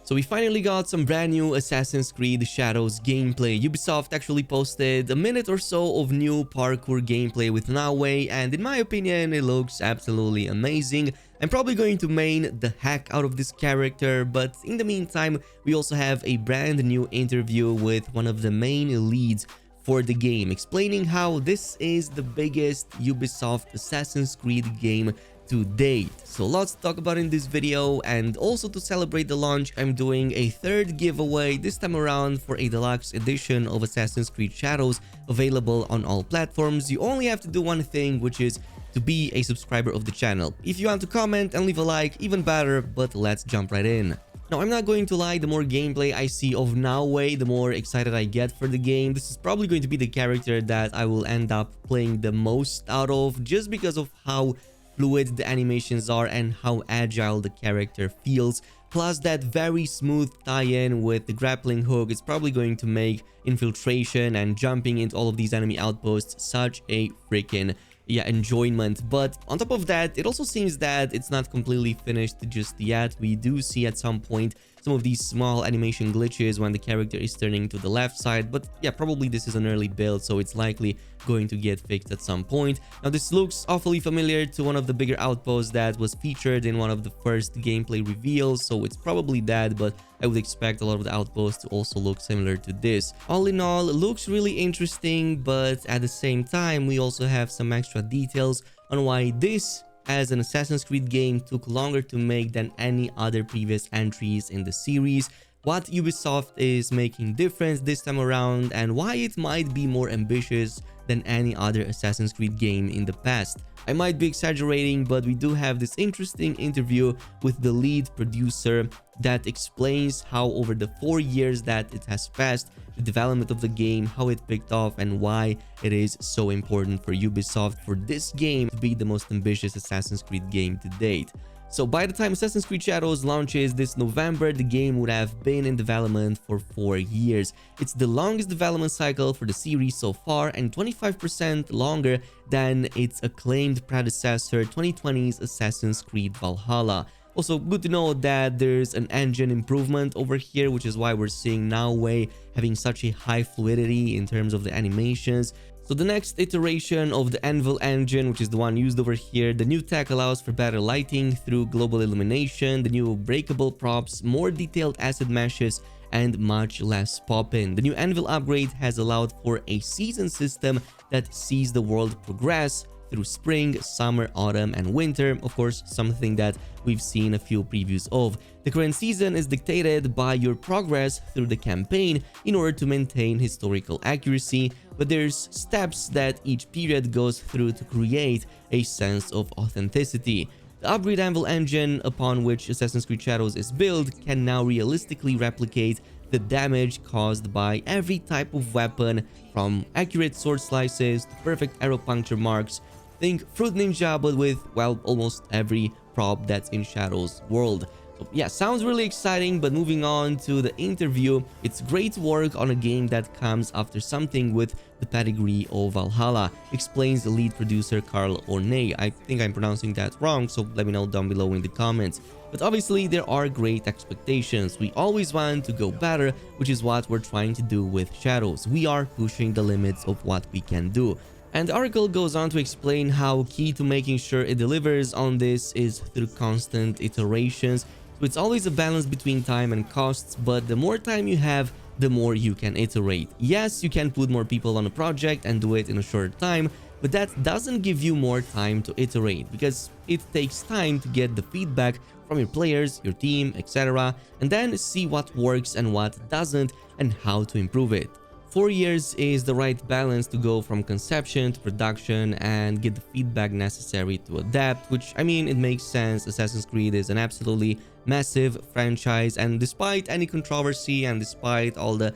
So we finally got some brand new Assassin's Creed Shadows gameplay. Ubisoft actually posted a minute or so of new parkour gameplay with Nawe, and in my opinion, it looks absolutely amazing. I'm probably going to main the heck out of this character, but in the meantime, we also have a brand new interview with one of the main leads for the game, explaining how this is the biggest Ubisoft Assassin's Creed game to date. So lots to talk about in this video, and also to celebrate the launch, I'm doing a third giveaway this time around for a deluxe edition of Assassin's Creed Shadows available on all platforms. You only have to do one thing, which is to be a subscriber of the channel. If you want to comment and leave a like, even better, but let's jump right in. Now, I'm not going to lie, the more gameplay I see of Nawe, the more excited I get for the game. This is probably going to be the character that I will end up playing the most out of, just because of how fluid the animations are and how agile the character feels. Plus that very smooth tie-in with the grappling hook is probably going to make infiltration and jumping into all of these enemy outposts such a freaking enjoyment. But on top of that, it also seems that it's not completely finished just yet. We do see at some point some of these small animation glitches when the character is turning to the left side, but yeah, probably this is an early build, so it's likely going to get fixed at some point. Now, this looks awfully familiar to one of the bigger outposts that was featured in one of the first gameplay reveals, so it's probably that, but I would expect a lot of the outposts to also look similar to this. All in all, it looks really interesting, but at the same time, we also have some extra details on why this as an Assassin's Creed game took longer to make than any other previous entries in the series, what Ubisoft is making different this time around, and why it might be more ambitious than any other Assassin's Creed game in the past. I might be exaggerating, but we do have this interesting interview with the lead producer that explains how over the 4 years that it has passed, the development of the game, how it picked off, and why it is so important for Ubisoft for this game to be the most ambitious Assassin's Creed game to date. So by the time Assassin's Creed Shadows launches this November, the game would have been in development for 4 years. It's the longest development cycle for the series so far, and 25% longer than its acclaimed predecessor 2020's Assassin's Creed Valhalla. Also, good to know that there's an engine improvement over here, which is why we're seeing Nawe having such a high fluidity in terms of the animations. So the next iteration of the Anvil engine, which is the one used over here, the new tech allows for better lighting through global illumination, the new breakable props, more detailed acid meshes, and much less pop-in. The new Anvil upgrade has allowed for a season system that sees the world progress through spring, summer, autumn, and winter. Of course, something that we've seen a few previews of. The current season is dictated by your progress through the campaign in order to maintain historical accuracy, but there's steps that each period goes through to create a sense of authenticity. The upgrade Anvil engine, upon which Assassin's Creed Shadows is built, can now realistically replicate the damage caused by every type of weapon, from accurate sword slices to perfect arrow puncture marks. Think Fruit Ninja, but with, well, almost every prop that's in Shadows world. So yeah, sounds really exciting, but moving on to the interview, it's great to work on a game that comes after something with the pedigree of Valhalla, explains the lead producer Carl Ornay. I think I'm pronouncing that wrong, so let me know down below in the comments. But obviously, there are great expectations. We always want to go better, which is what we're trying to do with Shadows. We are pushing the limits of what we can do. And the article goes on to explain how key to making sure it delivers on this is through constant iterations. So it's always a balance between time and costs, but the more time you have, the more you can iterate. Yes, you can put more people on a project and do it in a short time, but that doesn't give you more time to iterate, because it takes time to get the feedback from your players, your team, etc., and then see what works and what doesn't and how to improve it. 4 years is the right balance to go from conception to production and get the feedback necessary to adapt, which, I mean, it makes sense. Assassin's Creed is an absolutely massive franchise, and despite any controversy and despite all the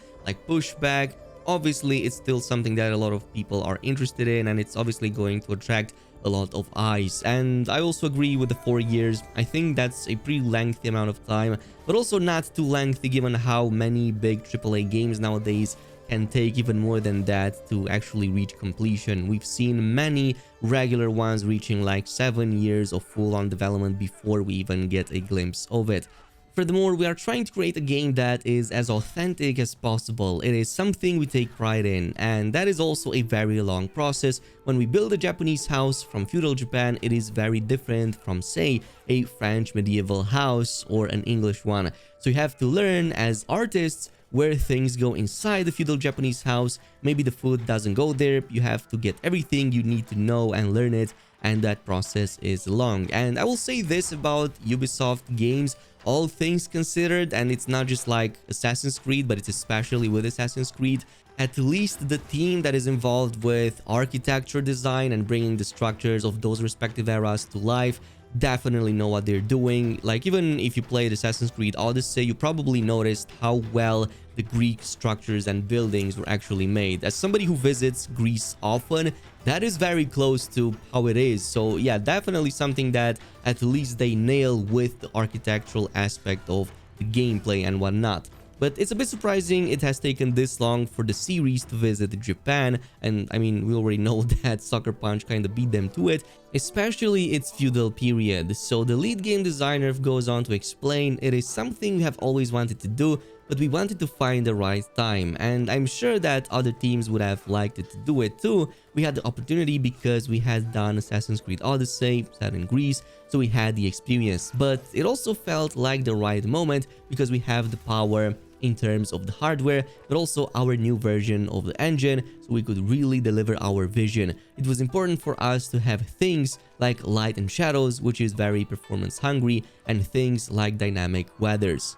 pushback, obviously it's still something that a lot of people are interested in, and it's obviously going to attract a lot of eyes. And I also agree with the 4 years. I think that's a pretty lengthy amount of time, but also not too lengthy given how many big AAA games nowadays can take even more than that to actually reach completion. We've seen many regular ones reaching like 7 years of full-on development before we even get a glimpse of it. Furthermore, we are trying to create a game that is as authentic as possible. It is something we take pride in, and that is also a very long process. When we build a Japanese house from feudal Japan, it is very different from, say, a French medieval house or an English one. So you have to learn as artists where things go inside the feudal Japanese house. Maybe the food doesn't go there. You have to get everything you need to know and learn it, and that process is long. And I will say this about Ubisoft games, all things considered, and it's not just like Assassin's Creed, but it's especially with Assassin's Creed, at least the team that is involved with architecture design and bringing the structures of those respective eras to life definitely know what they're doing. Like, even if you played Assassin's Creed Odyssey, you probably noticed how well the Greek structures and buildings were actually made. As somebody who visits Greece often, that is very close to how it is. So yeah, definitely something that at least they nail with the architectural aspect of the gameplay and whatnot. But it's a bit surprising it has taken this long for the series to visit Japan, and I mean, we already know that Sucker Punch kind of beat them to it, especially its feudal period. So the lead game designer goes on to explain it is something we have always wanted to do, but we wanted to find the right time, and I'm sure that other teams would have liked it to do it too. We had the opportunity because we had done Assassin's Creed Odyssey, set in Greece, so we had the experience, but it also felt like the right moment because we have the power in terms of the hardware, but also our new version of the engine, so we could really deliver our vision. It was important for us to have things like light and shadows, which is very performance hungry, and things like dynamic weathers.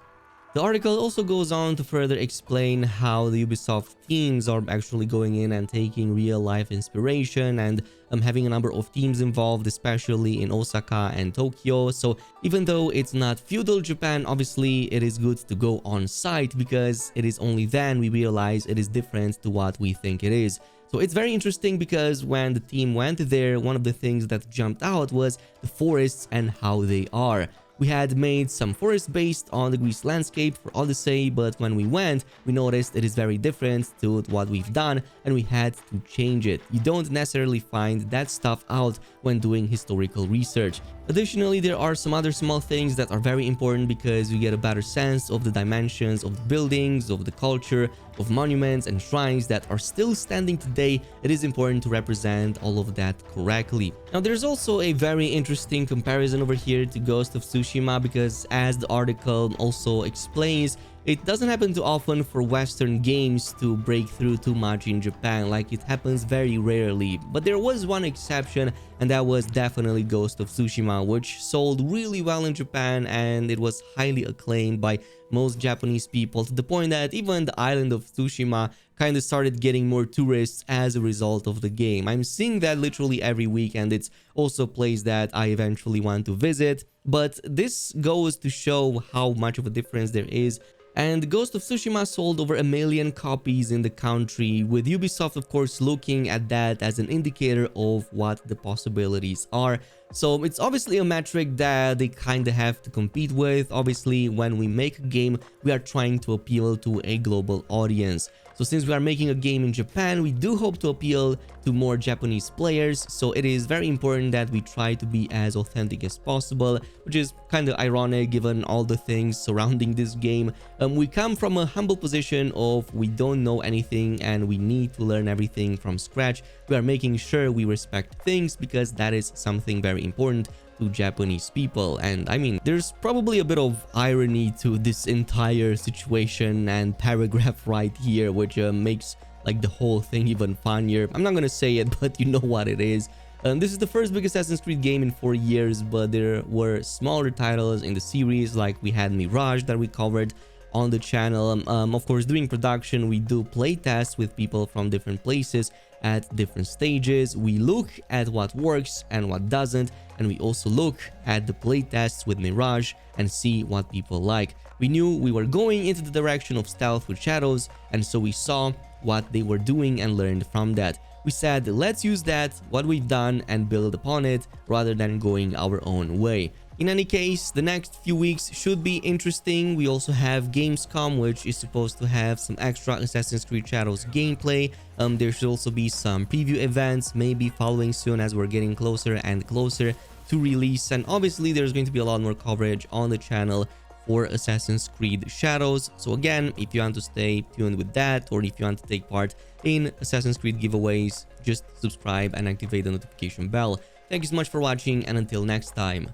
The article also goes on to further explain how the Ubisoft teams are actually going in and taking real-life inspiration and having a number of teams involved, especially in Osaka and Tokyo. So even though it's not feudal Japan, obviously it is good to go on site because it is only then we realize it is different to what we think it is. So it's very interesting because when the team went there, one of the things that jumped out was the forests and how they are. We had made some forests based on the Greece landscape for Odyssey, but when we went, we noticed it is very different to what we've done, and we had to change it. You don't necessarily find that stuff out when doing historical research. Additionally, there are some other small things that are very important because you get a better sense of the dimensions of the buildings, of the culture, of monuments and shrines that are still standing today. It is important to represent all of that correctly. Now, there's also a very interesting comparison over here to Ghost of Tsushima because, as the article also explains, it doesn't happen too often for Western games to break through too much in Japan. Like, it happens very rarely. But there was one exception, and that was definitely Ghost of Tsushima, which sold really well in Japan, and it was highly acclaimed by most Japanese people, to the point that even the island of Tsushima kind of started getting more tourists as a result of the game. I'm seeing that literally every week, and it's also a place that I eventually want to visit. But this goes to show how much of a difference there is. And Ghost of Tsushima sold over 1 million copies in the country, with Ubisoft of course looking at that as an indicator of what the possibilities are. So it's obviously a metric that they kind of have to compete with. Obviously, when we make a game, we are trying to appeal to a global audience. So since we are making a game in Japan, we do hope to appeal to more Japanese players. So it is very important that we try to be as authentic as possible, which is kind of ironic given all the things surrounding this game. We come from a humble position of we don't know anything and we need to learn everything from scratch. We are making sure we respect things because that is something very important to Japanese people. And I mean, there's probably a bit of irony to this entire situation and paragraph right here, which makes like the whole thing even funnier. I'm not gonna say it, but you know what it is. This is the first big Assassin's Creed game in 4 years, but there were smaller titles in the series, like we had Mirage that we covered on the channel. Of course, during production, we do playtests with people from different places at different stages. We look at what works and what doesn't, and we also look at the playtests with Mirage and see what people like. We knew we were going into the direction of stealth with shadows, and so we saw what they were doing and learned from that. We said, let's use that, what we've done, and build upon it rather than going our own way. In any case, the next few weeks should be interesting. We also have Gamescom, which is supposed to have some extra Assassin's Creed Shadows gameplay. There should also be some preview events, maybe following soon as we're getting closer and closer to release. And obviously, there's going to be a lot more coverage on the channel for Assassin's Creed Shadows. So again, if you want to stay tuned with that, or if you want to take part in Assassin's Creed giveaways, just subscribe and activate the notification bell. Thank you so much for watching, and until next time,